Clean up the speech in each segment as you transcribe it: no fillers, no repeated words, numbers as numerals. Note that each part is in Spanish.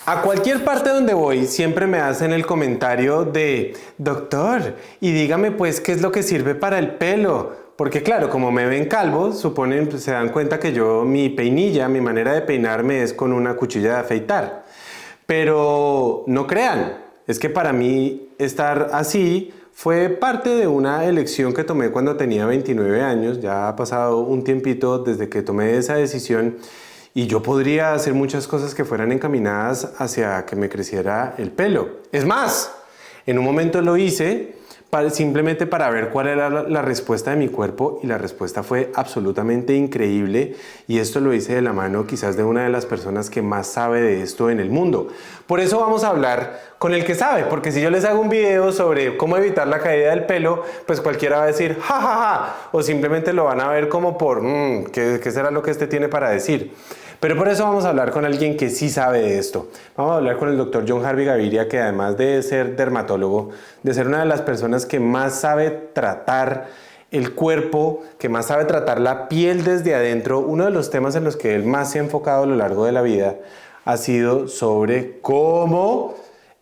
A cualquier parte donde voy siempre me hacen el comentario de doctor, y dígame pues qué es lo que sirve para el pelo. Porque claro, como me ven calvo, suponen, pues, se dan cuenta que yo, mi peinilla, mi manera de peinarme es con una cuchilla de afeitar. Pero no crean, es que para mí estar así fue parte de una elección que tomé cuando tenía 29 años. Ya ha pasado un tiempito desde que tomé esa decisión y yo podría hacer muchas cosas que fueran encaminadas hacia que me creciera el pelo. Es más, en un momento lo hice simplemente para ver cuál era la respuesta de mi cuerpo, y la respuesta fue absolutamente increíble, y esto lo hice de la mano quizás de una de las personas que más sabe de esto en el mundo. Por eso vamos a hablar con el que sabe, porque si yo les hago un video sobre cómo evitar la caída del pelo, pues cualquiera va a decir ja ja ja, o simplemente lo van a ver como por ¿qué será lo que este tiene para decir? Pero por eso vamos a hablar con alguien que sí sabe de esto. Vamos a hablar con el doctor John Harvey Gaviria, que además de ser dermatólogo, de ser una de las personas que más sabe tratar el cuerpo, que más sabe tratar la piel desde adentro, uno de los temas en los que él más se ha enfocado a lo largo de la vida ha sido sobre cómo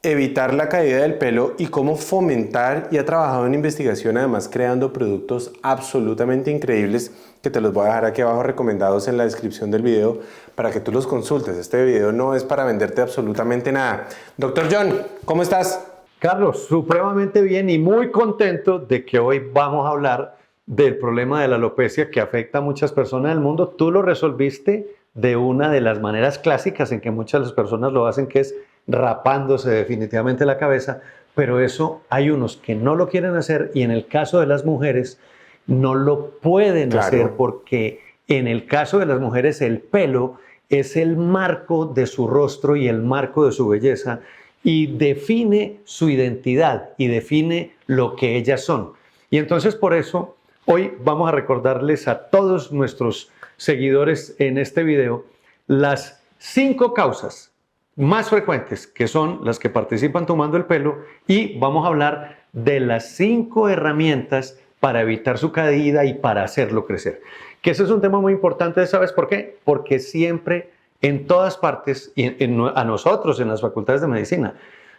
evitar la caída del pelo y cómo fomentar, y ha trabajado en investigación además creando productos absolutamente increíbles que te los voy a dejar aquí abajo recomendados en la descripción del video para que tú los consultes. Este video no es para venderte absolutamente nada. Doctor John, ¿cómo estás? Carlos, supremamente bien y muy contento de que hoy vamos a hablar del problema de la alopecia que afecta a muchas personas del mundo. Tú lo resolviste de una de las maneras clásicas en que muchas de las personas lo hacen, que es rapándose definitivamente la cabeza, pero eso hay unos que no lo quieren hacer, y en el caso de las mujeres no lo pueden hacer porque en el caso de las mujeres el pelo es el marco de su rostro y el marco de su belleza, y define su identidad y define lo que ellas son. Y entonces por eso hoy vamos a recordarles a todos nuestros seguidores en este video las 5 causas más frecuentes, que son las que participan tomando el pelo, y vamos a hablar de las 5 herramientas para evitar su caída y para hacerlo crecer. Que ese es un tema muy importante, ¿sabes por qué? Porque siempre, en todas partes, y a nosotros en las facultades de medicina,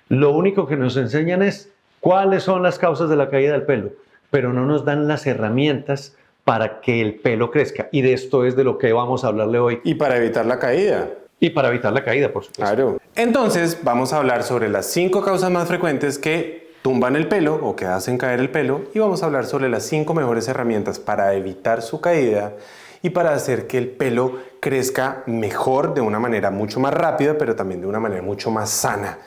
lo único que nos enseñan es cuáles son las causas de la caída del pelo, pero no nos dan las herramientas para que el pelo crezca. Y de esto es de lo que vamos a hablarle hoy. Y para evitar la caída. Y para evitar la caída, por supuesto. Claro. Entonces, vamos a hablar sobre las 5 causas más frecuentes que tumban el pelo o que hacen caer el pelo, y vamos a hablar sobre las 5 mejores herramientas para evitar su caída y para hacer que el pelo crezca mejor, de una manera mucho más rápida, pero también de una manera mucho más sana.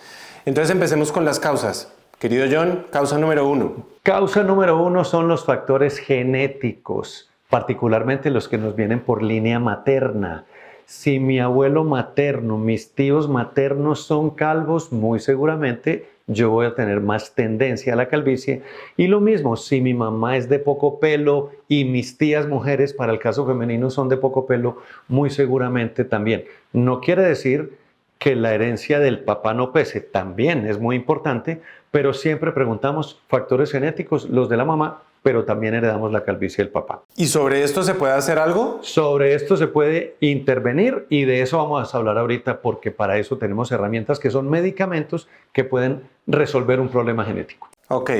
Entonces empecemos con las causas. Querido John, causa número 1. Causa número 1 son los factores genéticos, particularmente los que nos vienen por línea materna. Si mi abuelo materno, mis tíos maternos son calvos, muy seguramente yo voy a tener más tendencia a la calvicie. Y lo mismo, si mi mamá es de poco pelo y mis tías mujeres, para el caso femenino, son de poco pelo, muy seguramente también. No quiere decir que la herencia del papá no pese, también es muy importante, pero siempre preguntamos factores genéticos, los de la mamá, pero también heredamos la calvicie del papá. ¿Y sobre esto se puede hacer algo? Sobre esto se puede intervenir, y de eso vamos a hablar ahorita, porque para eso tenemos herramientas que son medicamentos que pueden resolver un problema genético. Ok,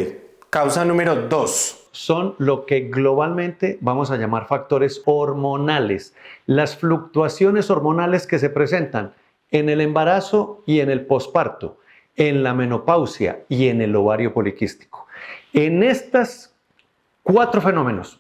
causa número 2. Son lo que globalmente vamos a llamar factores hormonales. Las fluctuaciones hormonales que se presentan en el embarazo y en el posparto, en la menopausia y en el ovario poliquístico. En estas 4 fenómenos,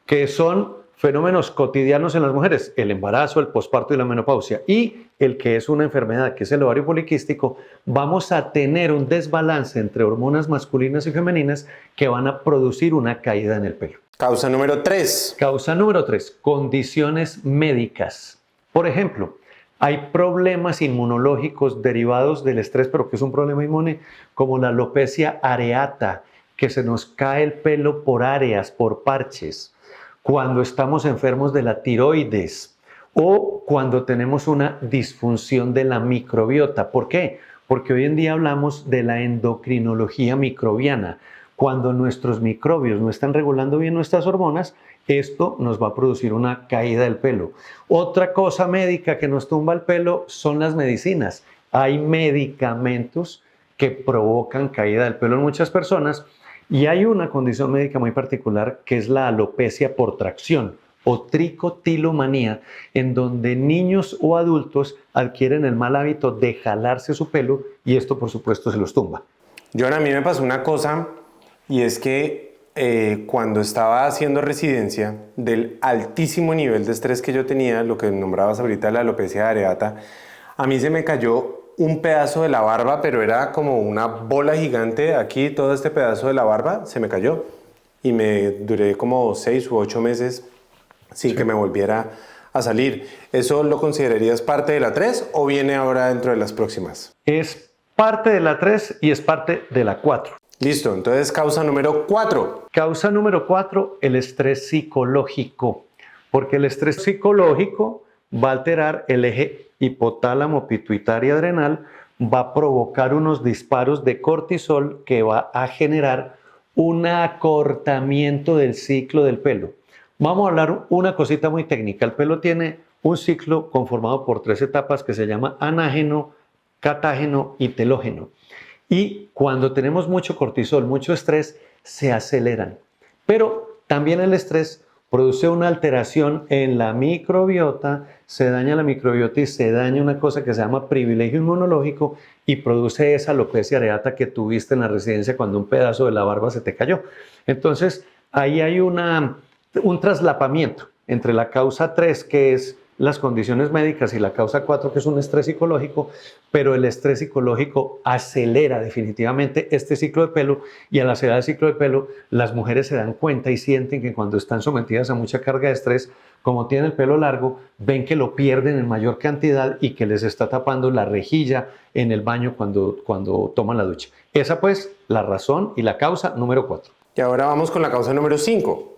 que son fenómenos cotidianos en las mujeres, el embarazo, el posparto y la menopausia, y el que es una enfermedad, que es el ovario poliquístico, vamos a tener un desbalance entre hormonas masculinas y femeninas que van a producir una caída en el pelo. Causa número 3. Causa número 3, condiciones médicas. Por ejemplo, hay problemas inmunológicos derivados del estrés, pero que es un problema inmune, como la alopecia areata, que se nos cae el pelo por áreas, por parches, cuando estamos enfermos de la tiroides o cuando tenemos una disfunción de la microbiota. ¿Por qué? Porque hoy en día hablamos de la endocrinología microbiana. Cuando nuestros microbios no están regulando bien nuestras hormonas, esto nos va a producir una caída del pelo. Otra cosa médica que nos tumba el pelo son las medicinas. hay medicamentos que provocan caída del pelo en muchas personas y hay una condición médica muy particular que es la alopecia por tracción o tricotilomanía, en donde niños o adultos adquieren el mal hábito de jalarse su pelo y esto por supuesto se los tumba. John, a mí me pasó una cosa y es que cuando estaba haciendo residencia, del altísimo nivel de estrés que yo tenía, lo que nombrabas ahorita la alopecia areata, a mí se me cayó un pedazo de la barba, pero era como una bola gigante. Aquí todo este pedazo de la barba se me cayó y me duré como 6 u 8 meses sin que me volviera a salir. ¿Eso lo considerarías parte de la 3 o viene ahora dentro de las próximas? Es parte de la 3 y es parte de la 4. Listo, entonces causa número 4. Causa número 4, el estrés psicológico, porque el estrés psicológico va a alterar el eje hipotálamo pituitario adrenal, va a provocar unos disparos de cortisol que va a generar un acortamiento del ciclo del pelo. Vamos a hablar una cosita muy técnica. El pelo tiene un ciclo conformado por 3 etapas que se llama anágeno, catágeno y telógeno. Y cuando tenemos mucho cortisol, mucho estrés, se aceleran. Pero también el estrés produce una alteración en la microbiota, se daña la microbiota y se daña una cosa que se llama privilegio inmunológico y produce esa alopecia areata que tuviste en la residencia cuando un pedazo de la barba se te cayó. Entonces, ahí hay un traslapamiento entre la causa 3, que es las condiciones médicas, y la causa 4, que es un estrés psicológico, pero el estrés psicológico acelera definitivamente este ciclo de pelo y al acelerar el ciclo de pelo, las mujeres se dan cuenta y sienten que cuando están sometidas a mucha carga de estrés, como tienen el pelo largo, ven que lo pierden en mayor cantidad y que les está tapando la rejilla en el baño cuando toman la ducha. Esa pues la razón y la causa número 4. Y ahora vamos con la causa número 5.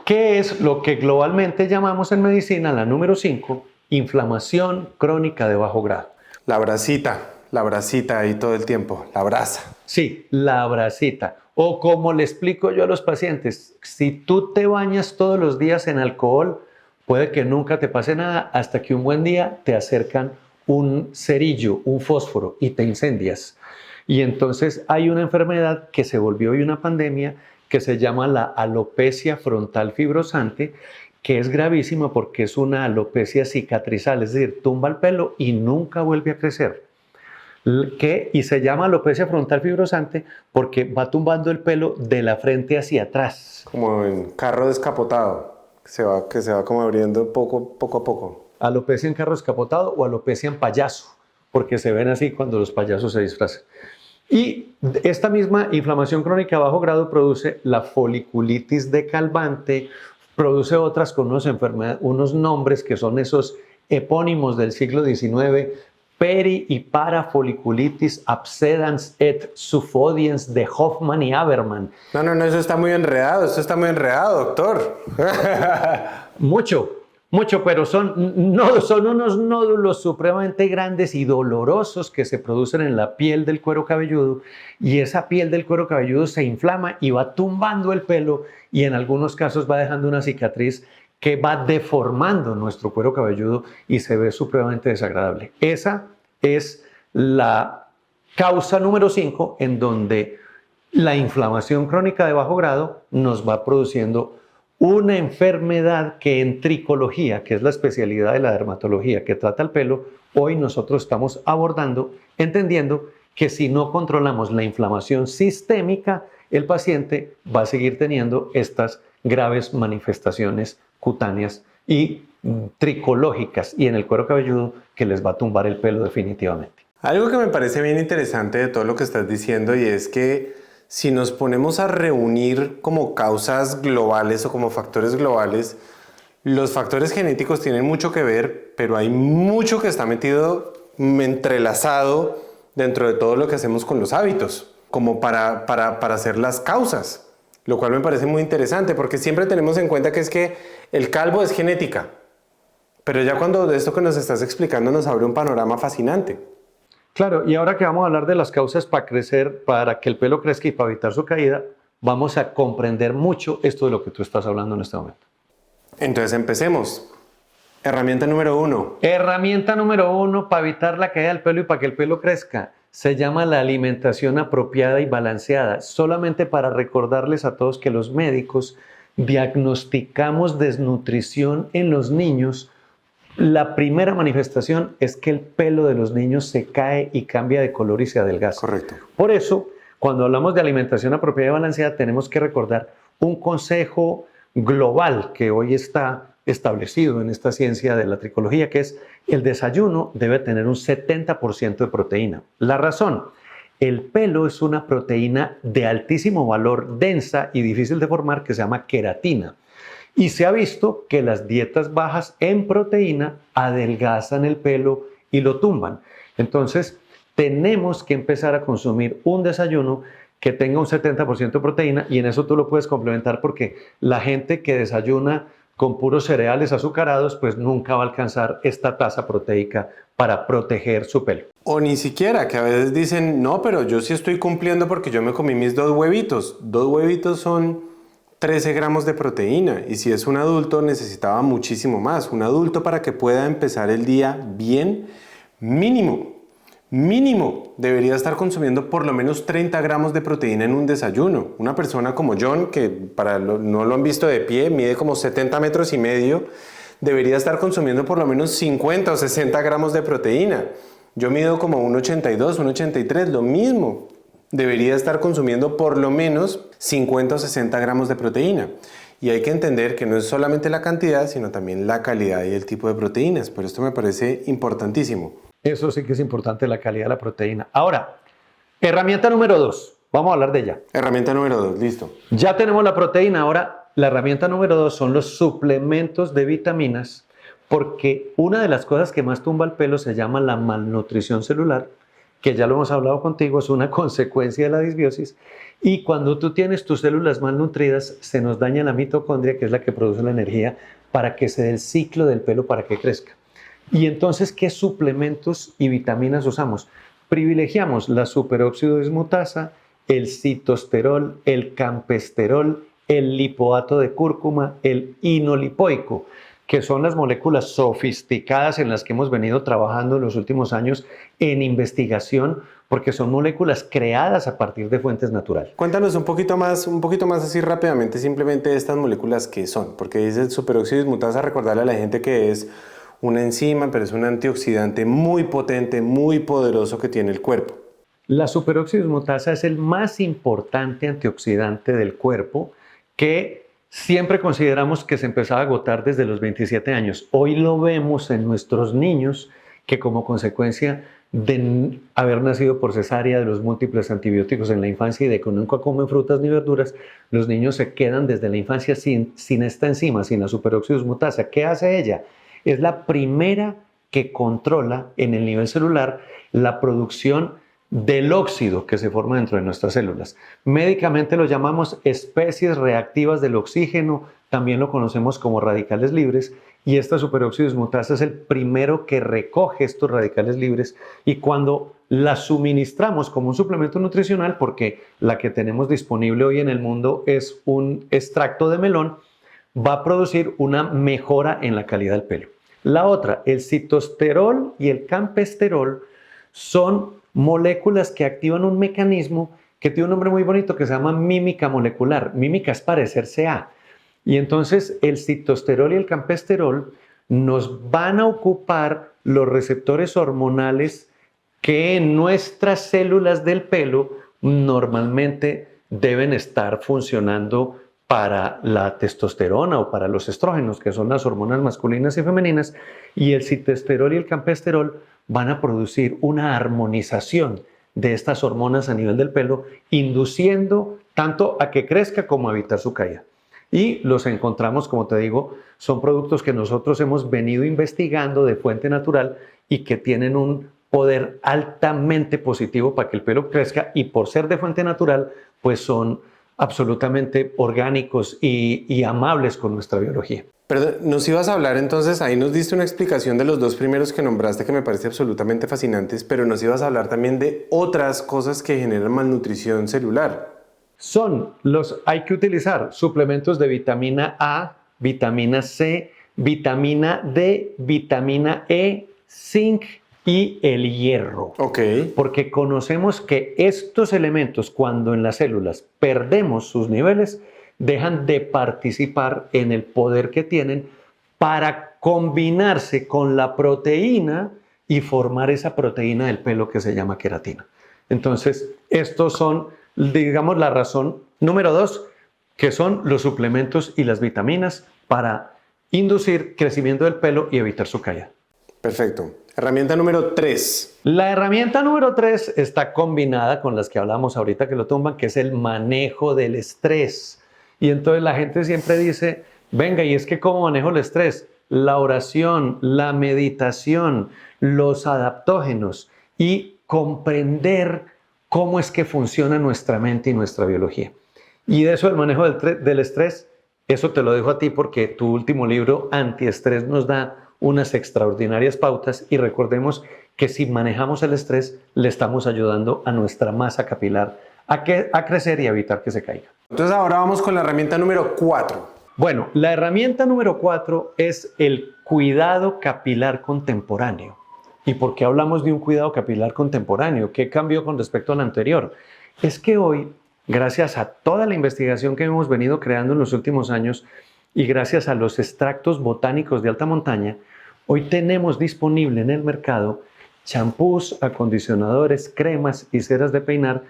¿Qué es lo que globalmente llamamos en medicina la número 5? Inflamación crónica de bajo grado. La bracita ahí todo el tiempo, la brasa. Sí, la bracita. O como le explico yo a los pacientes, si tú te bañas todos los días en alcohol, puede que nunca te pase nada hasta que un buen día te acercan un cerillo, un fósforo y te incendias. Y entonces hay una enfermedad que se volvió hoy una pandemia que se llama la alopecia frontal fibrosante, que es gravísima porque es una alopecia cicatrizal, es decir, tumba el pelo y nunca vuelve a crecer. Y se llama alopecia frontal fibrosante porque va tumbando el pelo de la frente hacia atrás. Como en carro descapotado, que se va como abriendo poco a poco. Alopecia en carro descapotado o alopecia en payaso, porque se ven así cuando los payasos se disfrazan. Y esta misma inflamación crónica a bajo grado produce la foliculitis decalvante, produce otras con unos nombres que son esos epónimos del siglo XIX, peri y parafoliculitis absedans et suffodiens de Hoffman y Haberman. No, eso está muy enredado, doctor. Mucho, pero son unos nódulos supremamente grandes y dolorosos que se producen en la piel del cuero cabelludo y esa piel del cuero cabelludo se inflama y va tumbando el pelo y en algunos casos va dejando una cicatriz que va deformando nuestro cuero cabelludo y se ve supremamente desagradable. Esa es la causa número 5 en donde la inflamación crónica de bajo grado nos va produciendo una enfermedad que en tricología, que es la especialidad de la dermatología que trata el pelo, hoy nosotros estamos abordando, entendiendo que si no controlamos la inflamación sistémica, el paciente va a seguir teniendo estas graves manifestaciones cutáneas y tricológicas y en el cuero cabelludo que les va a tumbar el pelo definitivamente. Algo que me parece bien interesante de todo lo que estás diciendo y es que si nos ponemos a reunir como causas globales o como factores globales, los factores genéticos tienen mucho que ver, pero hay mucho que está metido, entrelazado dentro de todo lo que hacemos con los hábitos, como para hacer las causas, lo cual me parece muy interesante porque siempre tenemos en cuenta que es que el calvo es genética, pero ya cuando de esto que nos estás explicando nos abre un panorama fascinante. Claro, y ahora que vamos a hablar de las causas para crecer, para que el pelo crezca y para evitar su caída, vamos a comprender mucho esto de lo que tú estás hablando en este momento. Entonces empecemos. Herramienta número 1. Herramienta número 1 para evitar la caída del pelo y para que el pelo crezca. Se llama la alimentación apropiada y balanceada. Solamente para recordarles a todos que los médicos diagnosticamos desnutrición en los niños. La primera manifestación es que el pelo de los niños se cae y cambia de color y se adelgaza. Correcto. Por eso, cuando hablamos de alimentación apropiada y balanceada, tenemos que recordar un consejo global que hoy está establecido en esta ciencia de la tricología, que es el desayuno debe tener un 70% de proteína. La razón, el pelo es una proteína de altísimo valor, densa y difícil de formar, que se llama queratina. Y se ha visto que las dietas bajas en proteína adelgazan el pelo y lo tumban. Entonces, tenemos que empezar a consumir un desayuno que tenga un 70% de proteína, y en eso tú lo puedes complementar, porque la gente que desayuna con puros cereales azucarados, pues nunca va a alcanzar esta tasa proteica para proteger su pelo. O ni siquiera, que a veces dicen, no, pero yo sí estoy cumpliendo porque yo me comí mis 2 huevitos. 2 huevitos son 13 gramos de proteína, y si es un adulto necesitaba muchísimo más. Un adulto, para que pueda empezar el día bien, mínimo debería estar consumiendo por lo menos 30 gramos de proteína en un desayuno. Una persona como John, que no lo han visto de pie, mide como 70 metros y medio, debería estar consumiendo por lo menos 50 o 60 gramos de proteína. Yo mido como 1,82, 1,83, lo mismo. Debería estar consumiendo por lo menos 50 o 60 gramos de proteína. Y hay que entender que no es solamente la cantidad, sino también la calidad y el tipo de proteínas. Por esto me parece importantísimo. Eso sí que es importante, la calidad de la proteína. Ahora, herramienta número 2. Vamos a hablar de ella. Herramienta número 2, listo. Ya tenemos la proteína. Ahora, la herramienta número 2 son los suplementos de vitaminas, porque una de las cosas que más tumba el pelo se llama la malnutrición celular, que ya lo hemos hablado contigo, es una consecuencia de la disbiosis. Y cuando tú tienes tus células malnutridas, se nos daña la mitocondria, que es la que produce la energía para que se dé el ciclo del pelo para que crezca. Y entonces, ¿qué suplementos y vitaminas usamos? Privilegiamos la superóxido dismutasa, el citosterol, el campesterol, el lipoato de cúrcuma, el inolipoico, que son las moléculas sofisticadas en las que hemos venido trabajando en los últimos años en investigación, porque son moléculas creadas a partir de fuentes naturales. Cuéntanos un poquito más así rápidamente, simplemente estas moléculas que son, porque dice el superóxido dismutasa, recordarle a la gente que es una enzima, pero es un antioxidante muy potente, muy poderoso que tiene el cuerpo. La superóxido dismutasa es el más importante antioxidante del cuerpo, que siempre consideramos que se empezaba a agotar desde los 27 años. Hoy lo vemos en nuestros niños, que como consecuencia de haber nacido por cesárea, de los múltiples antibióticos en la infancia y de que nunca comen frutas ni verduras, los niños se quedan desde la infancia sin esta enzima, sin la superóxido dismutasa. ¿Qué hace ella? Es la primera que controla en el nivel celular la producción del óxido que se forma dentro de nuestras células. Médicamente lo llamamos especies reactivas del oxígeno, también lo conocemos como radicales libres, y esta superóxido dismutasa es el primero que recoge estos radicales libres, y cuando la suministramos como un suplemento nutricional, porque la que tenemos disponible hoy en el mundo es un extracto de melón, va a producir una mejora en la calidad del pelo. La otra, el citosterol y el campesterol, son moléculas que activan un mecanismo que tiene un nombre muy bonito que se llama mímica molecular. Mímica es parecerse a. Y entonces el citosterol y el campesterol nos van a ocupar los receptores hormonales que en nuestras células del pelo normalmente deben estar funcionando para la testosterona o para los estrógenos, que son las hormonas masculinas y femeninas, y el citosterol y el campesterol van a producir una armonización de estas hormonas a nivel del pelo, induciendo tanto a que crezca como a evitar su caída. Y los encontramos, como te digo, son productos que nosotros hemos venido investigando de fuente natural y que tienen un poder altamente positivo para que el pelo crezca, y por ser de fuente natural, pues son absolutamente orgánicos y amables con nuestra biología. Pero nos ibas a hablar entonces, ahí nos diste una explicación de los 2 primeros que nombraste que me parece absolutamente fascinantes, pero nos ibas a hablar también de otras cosas que generan malnutrición celular. Hay que utilizar suplementos de vitamina A, vitamina C, vitamina D, vitamina E, zinc y el hierro. Ok. Porque conocemos que estos elementos, cuando en las células perdemos sus niveles, dejan de participar en el poder que tienen para combinarse con la proteína y formar esa proteína del pelo que se llama queratina. Entonces, estos son, digamos, la razón número 2, que son los suplementos y las vitaminas para inducir crecimiento del pelo y evitar su caída. Perfecto. Herramienta número 3. La herramienta número 3 está combinada con las que hablamos ahorita que lo tumban, que es el manejo del estrés. Y entonces la gente siempre dice, venga, ¿y es que cómo manejo el estrés? La oración, la meditación, los adaptógenos y comprender cómo es que funciona nuestra mente y nuestra biología. Y de eso, el manejo del estrés, eso te lo dejo a ti porque tu último libro, Antiestrés, nos da unas extraordinarias pautas y recordemos que si manejamos el estrés, le estamos ayudando a nuestra masa capilar a crecer y a evitar que se caiga. Entonces ahora vamos con la herramienta número 4. Bueno, la herramienta número 4 es el cuidado capilar contemporáneo. ¿Y por qué hablamos de un cuidado capilar contemporáneo? ¿Qué cambió con respecto al anterior? Es que hoy, gracias a toda la investigación que hemos venido creando en los últimos años y gracias a los extractos botánicos de alta montaña, hoy tenemos disponible en el mercado champús, acondicionadores, cremas y ceras de peinar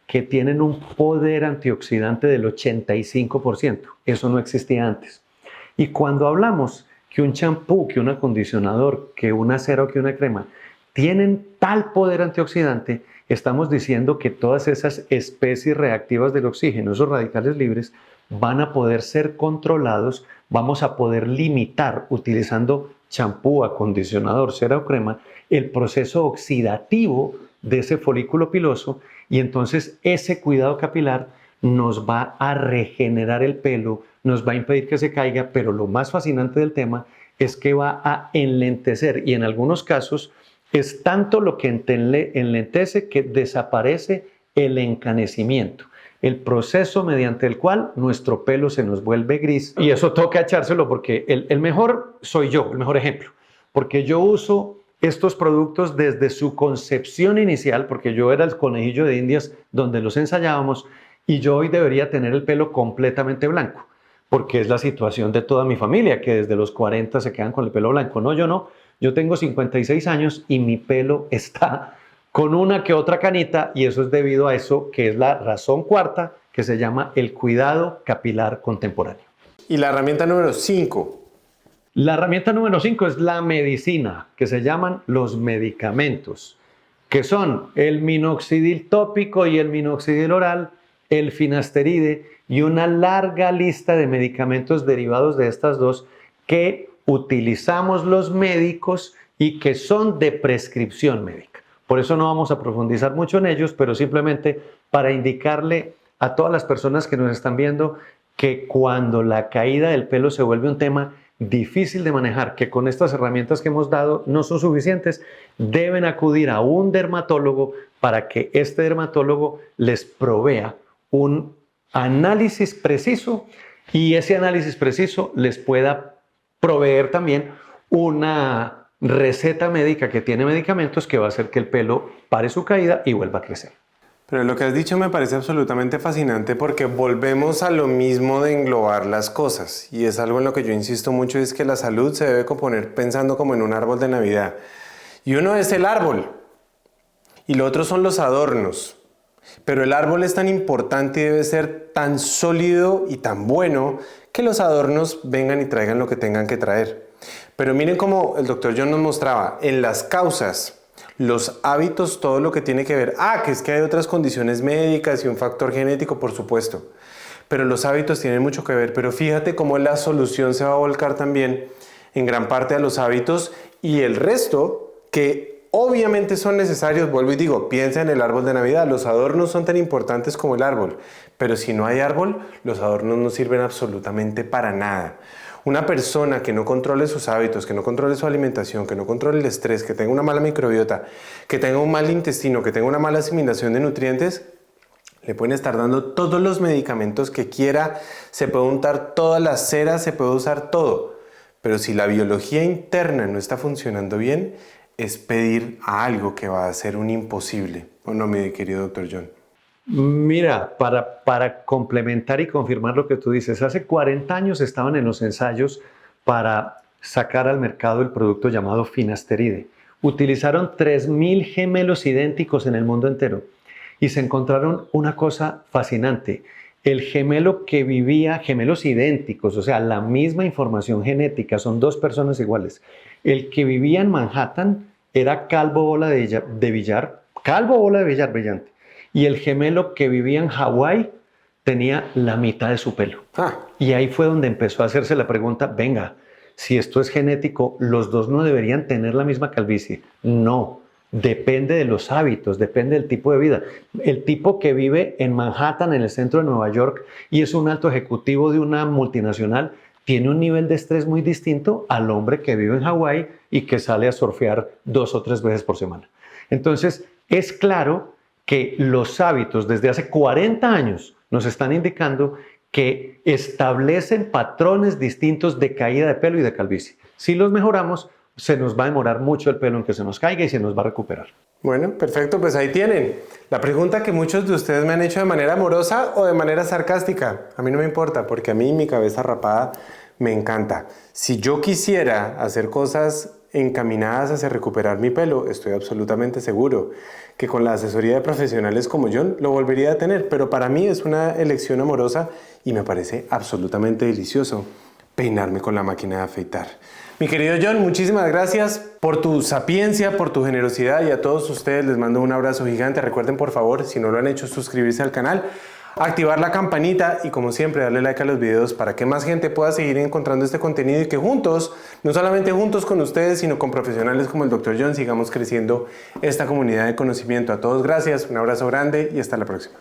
que tienen un poder antioxidante del 85%. Eso no existía antes. Y cuando hablamos que un champú, que un acondicionador, que una cera o que una crema tienen tal poder antioxidante, estamos diciendo que todas esas especies reactivas del oxígeno, esos radicales libres, van a poder ser controlados, vamos a poder limitar utilizando champú, acondicionador, cera o crema, el proceso oxidativo de ese folículo piloso y entonces ese cuidado capilar nos va a regenerar el pelo, nos va a impedir que se caiga, pero lo más fascinante del tema es que va a enlentecer y en algunos casos es tanto lo que enlentece que desaparece el encanecimiento, el proceso mediante el cual nuestro pelo se nos vuelve gris. Y eso toca echárselo porque el mejor soy yo, el mejor ejemplo, porque yo uso estos productos desde su concepción inicial, porque yo era el conejillo de Indias donde los ensayábamos y yo hoy debería tener el pelo completamente blanco, porque es la situación de toda mi familia, que desde los 40 se quedan con el pelo blanco. No, yo no. Yo tengo 56 años y mi pelo está con una que otra canita y eso es debido a eso que es la razón cuarta que se llama el cuidado capilar contemporáneo. Y la herramienta número 5. La herramienta número 5 es la medicina, que se llaman los medicamentos, que son el minoxidil tópico y el minoxidil oral, el finasteride y una larga lista de medicamentos derivados de estas dos que utilizamos los médicos y que son de prescripción médica. Por eso no vamos a profundizar mucho en ellos, pero simplemente para indicarle a todas las personas que nos están viendo que cuando la caída del pelo se vuelve un tema difícil de manejar, que con estas herramientas que hemos dado no son suficientes, deben acudir a un dermatólogo para que este dermatólogo les provea un análisis preciso y ese análisis preciso les pueda proveer también una receta médica que tiene medicamentos que va a hacer que el pelo pare su caída y vuelva a crecer. Pero lo que has dicho me parece absolutamente fascinante porque volvemos a lo mismo de englobar las cosas y es algo en lo que yo insisto mucho, es que la salud se debe componer pensando como en un árbol de Navidad y uno es el árbol y lo otro son los adornos, pero el árbol es tan importante y debe ser tan sólido y tan bueno que los adornos vengan y traigan lo que tengan que traer. Pero miren cómo el doctor John nos mostraba en las causas, los hábitos, todo lo que tiene que ver. Que es que hay otras condiciones médicas y un factor genético, por supuesto. Pero los hábitos tienen mucho que ver. Pero fíjate cómo la solución se va a volcar también en gran parte a los hábitos y el resto que obviamente son necesarios. Vuelvo y digo, piensa en el árbol de Navidad. Los adornos son tan importantes como el árbol. Pero si no hay árbol, los adornos no sirven absolutamente para nada. Una persona que no controle sus hábitos, que no controle su alimentación, que no controle el estrés, que tenga una mala microbiota, que tenga un mal intestino, que tenga una mala asimilación de nutrientes, le pueden estar dando todos los medicamentos que quiera, se puede untar todas las ceras, se puede usar todo. Pero si la biología interna no está funcionando bien, es pedir a algo que va a ser un imposible. ¿O no, mi querido doctor John? Mira, para complementar y confirmar lo que tú dices, hace 40 años estaban en los ensayos para sacar al mercado el producto llamado finasteride. Utilizaron 3.000 gemelos idénticos en el mundo entero y se encontraron una cosa fascinante. El gemelo que vivía, gemelos idénticos, o sea, la misma información genética, son dos personas iguales. El que vivía en Manhattan era calvo bola de billar, calvo bola de billar brillante. Y el gemelo que vivía en Hawái tenía la mitad de su pelo. Y ahí fue donde empezó a hacerse la pregunta, venga, si esto es genético, ¿los dos no deberían tener la misma calvicie? No, depende de los hábitos, depende del tipo de vida. El tipo que vive en Manhattan, en el centro de Nueva York, y es un alto ejecutivo de una multinacional, tiene un nivel de estrés muy distinto al hombre que vive en Hawái y que sale a surfear 2 o 3 veces por semana. Entonces, es claro que los hábitos desde hace 40 años nos están indicando que establecen patrones distintos de caída de pelo y de calvicie. Si los mejoramos, se nos va a demorar mucho el pelo en que se nos caiga y se nos va a recuperar. Bueno, perfecto, pues ahí tienen. La pregunta que muchos de ustedes me han hecho de manera amorosa o de manera sarcástica. A mí no me importa, porque a mí mi cabeza rapada me encanta. Si yo quisiera hacer cosas encaminadas hacia recuperar mi pelo, estoy absolutamente seguro que con la asesoría de profesionales como John lo volvería a tener, pero para mí es una elección amorosa y me parece absolutamente delicioso peinarme con la máquina de afeitar. Mi querido John, muchísimas gracias por tu sapiencia, por tu generosidad, y a todos ustedes les mando un abrazo gigante. Recuerden, por favor, si no lo han hecho, suscribirse al canal, activar la campanita y, como siempre, darle like a los videos para que más gente pueda seguir encontrando este contenido y que juntos, no solamente juntos con ustedes, sino con profesionales como el Dr. John, sigamos creciendo esta comunidad de conocimiento. A todos gracias, un abrazo grande y hasta la próxima.